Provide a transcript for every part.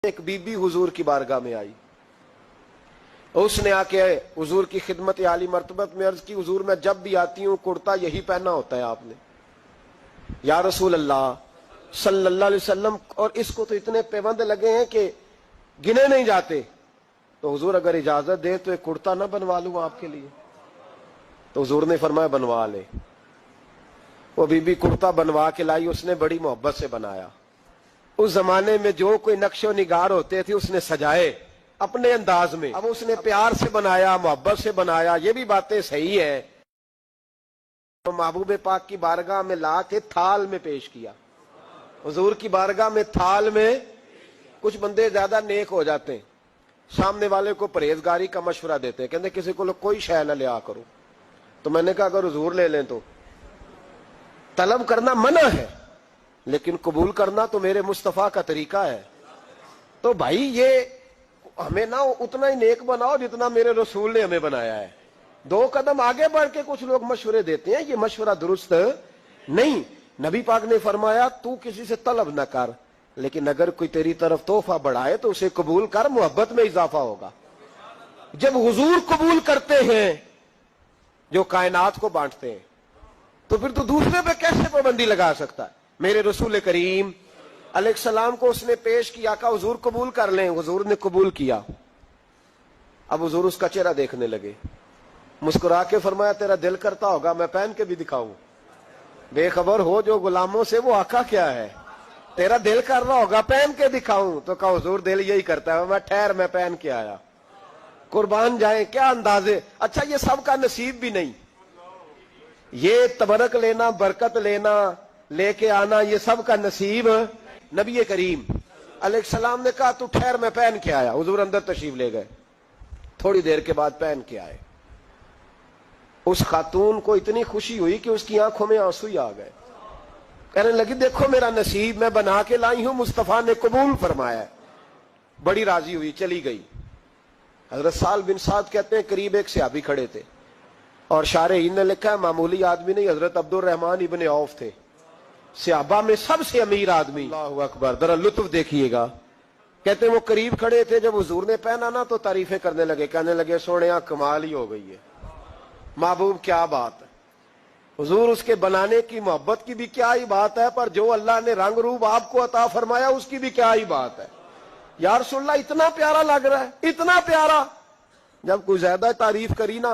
ایک बीबी हुजूर की बारगाह में आई, उसने आके हुजूर की खिदमत आली मर्तबत में अर्ज की, हुजूर मैं जब भी आती हूँ कुर्ता यही पहना होता है आपने, या रसूल अल्लाह सल्लल्लाहु अलैहि वसल्लम, और इसको तो इतने पैबंद लगे हैं कि गिने नहीं जाते, तो हुजूर अगर इजाजत दे तो एक कुर्ता ना बनवा लूं आपके लिए। तो हुजूर ने फरमाया बनवा ले। वो बीबी कुर्ता बनवा के लाई, उसने बड़ी मोहब्बत से बनाया। उस जमाने में जो कोई नक्शो निगार होते थे उसने सजाए अपने अंदाज में, अब उसने प्यार से बनाया, मोहब्बत से बनाया, ये भी बातें सही है। तो महबूब पाक की बारगाह में ला के थाल में पेश किया। हुजूर की बारगाह में थाल में, कुछ बंदे ज्यादा नेक हो जाते हैं, सामने वाले को परहेजगारी का मशवरा देते हैं, कहते किसी को कोई शय न लिया करो। तो मैंने कहा अगर हुजूर ले लें तो तलब करना मना है, लेकिन कबूल करना तो मेरे मुस्तफा का तरीका है। तो भाई ये हमें ना उतना ही नेक बनाओ जितना मेरे रसूल ने हमें बनाया है। दो कदम आगे बढ़ के कुछ लोग मशवरे देते हैं, ये मशवरा दुरुस्त नहीं। नबी पाक ने फरमाया तू किसी से तलब न कर, लेकिन अगर कोई तेरी तरफ तोहफा बढ़ाए तो उसे कबूल कर, मोहब्बत में इजाफा होगा। जब हुजूर कबूल करते हैं जो कायनात को बांटते हैं, तो फिर तो दूसरे पे कैसे पाबंदी लगा सकता है। मेरे रसूल करीम अलैहिस्सलाम को उसने पेश किया, कहा हुजूर कबूल कर लें। हुजूर ने कबूल किया। अब हुजूर उसका चेहरा देखने लगे, मुस्कुरा के फरमाया तेरा दिल करता होगा मैं पहन के भी दिखाऊं। बेखबर हो जो गुलामों से वो आका क्या है, तेरा दिल कर रहा होगा पहन के दिखाऊं। तो कहा हुजूर दिल यही करता है, मैं ठहर मैं पहन के आया। कुर्बान जाए क्या अंदाजे। अच्छा ये सबका नसीब भी नहीं, ये तबरक लेना, बरकत लेना, लेके आना, ये सब का नसीब। नबी करीम अलैहिस्सलाम ने कहा तू ठहर मैं पहन के आया। हुजूर अंदर तशरीफ ले गए, थोड़ी देर के बाद पहन के आए। उस खातून को इतनी खुशी हुई कि उसकी आंखों में आंसू ही आ गए। कहने लगी देखो मेरा नसीब मैं बना के लाई हूं, मुस्तफा ने कबूल फरमाया। बड़ी राजी हुई, चली गई। हजरत साल बिन साद कहते हैं करीब एक सहाबी खड़े थे, और शारहीन ने लिखा है मामूली आदमी नहीं, हजरत अब्दुल रहमान इब्ने औफ थे, सहाबा में सबसे अमीर आदमी। अल्लाहु अकबर, जरा लुत्फ देखिएगा। कहते वो करीब खड़े थे, जब हुजूर ने पहना ना तो तारीफें करने लगे, कहने लगे सोनिया कमाल ही हो गई है, महबूब क्या बात है। हुजूर उसके बनाने की मोहब्बत की भी क्या ही बात है, पर जो अल्लाह ने रंग रूप आपको अता फरमाया उसकी भी क्या ही बात है। या रसूलल्लाह इतना प्यारा लग रहा है, इतना प्यारा। जब कोई ज्यादा तारीफ करी ना,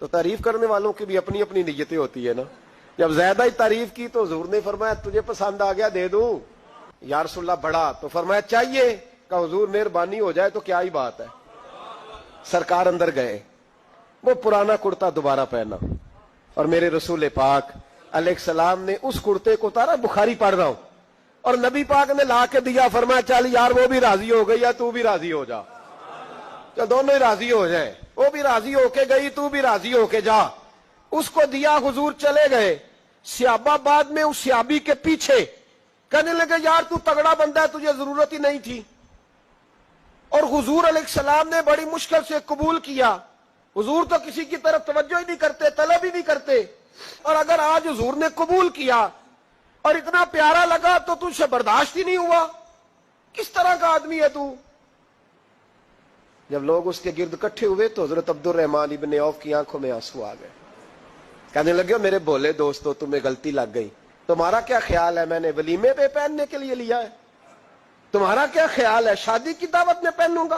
तो तारीफ करने वालों की भी अपनी अपनी नीयतें होती है ना। जब ज्यादा ही तारीफ की तो हुजूर ने फरमाया तुझे पसंद आ गया दे दूं। या रसूलल्लाह बड़ा, तो फरमाया चाहिए। का हुजूर मेहरबानी हो जाए तो क्या ही बात है। सरकार अंदर गए, वो पुराना कुर्ता दोबारा पहना, और मेरे रसूल पाक अलैहिस्सलाम ने उस कुर्ते को उतारा। बुखारी पढ़ रहा हूं, और नबी पाक ने ला के दिया। फरमाया चल यार वो भी राजी हो गई या तू भी राजी हो जा, तो दोनों ही राजी हो जाए। वो भी राजी होके गई, तू भी राजी होके जा। उसको दिया, हुजूर चले गए। सहाबा बाद में उस सहाबी के पीछे कहने लगे यार तू तगड़ा बंदा है, तुझे जरूरत ही नहीं थी। और हुजूर अलैहिस्सलाम ने बड़ी मुश्किल से कबूल किया। हुजूर तो किसी की तरफ तवज्जो ही नहीं करते, तलब ही नहीं करते, और अगर आज हुजूर ने कबूल किया और इतना प्यारा लगा तो तुझसे बर्दाश्त ही नहीं हुआ। किस तरह का आदमी है तू। जब लोग उसके गिर्द इकट्ठे हुए तो हजरत अब्दुल रहमान इब्ने औफ की आंखों में आंसू आ गए। कहने लगे मेरे भोले दोस्तों तुम्हें गलती लग गई, तुम्हारा क्या ख्याल है मैंने वलीमे पे पहनने के लिए लिया है, तुम्हारा क्या ख्याल है शादी की दावत में पहनूंगा,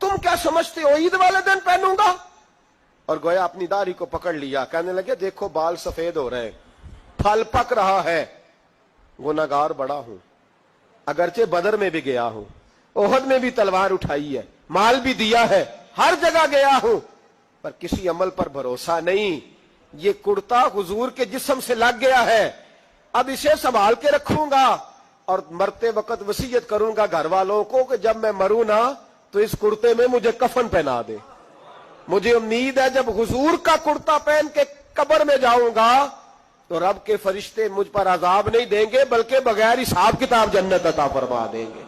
तुम क्या समझते हो ईद वाले दिन पहनूंगा। और गोया अपनी दाढ़ी को पकड़ लिया। कहने लगे देखो बाल सफेद हो रहे, फल पक रहा है, गुनाहगार बड़ा हूं, अगरचे बदर में भी गया हूं, ओहद में भी तलवार उठाई है, माल भी दिया है, हर जगह गया हूं, पर किसी अमल पर भरोसा नहीं। ये कुर्ता हुजूर के जिस्म से लग गया है, अब इसे संभाल के रखूंगा, और मरते वक्त वसीयत करूंगा घर वालों को कि जब मैं मरूं ना तो इस कुर्ते में मुझे कफन पहना दे। मुझे उम्मीद है जब हुजूर का कुर्ता पहन के कब्र में जाऊंगा तो रब के फरिश्ते मुझ पर अजाब नहीं देंगे, बल्कि बगैर हिसाब किताब जन्नत अता फरमा देंगे।